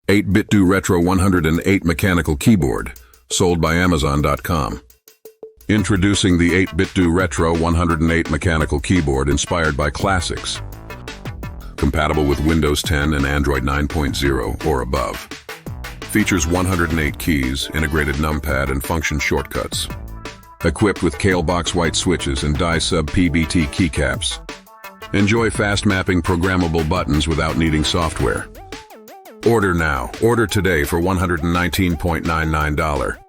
8-bit Do Retro 108 mechanical keyboard, sold by Amazon.com. Introducing the 8-bit Do Retro 108 mechanical keyboard inspired by classics. Compatible with Windows 10 and Android 9.0 or above. Features 108 keys, integrated numpad, and function shortcuts. Equipped with Kailh box white switches and Dye-sublimation PBT keycaps. Enjoy fast mapping programmable buttons without needing software. Order now. Order today for $119.99.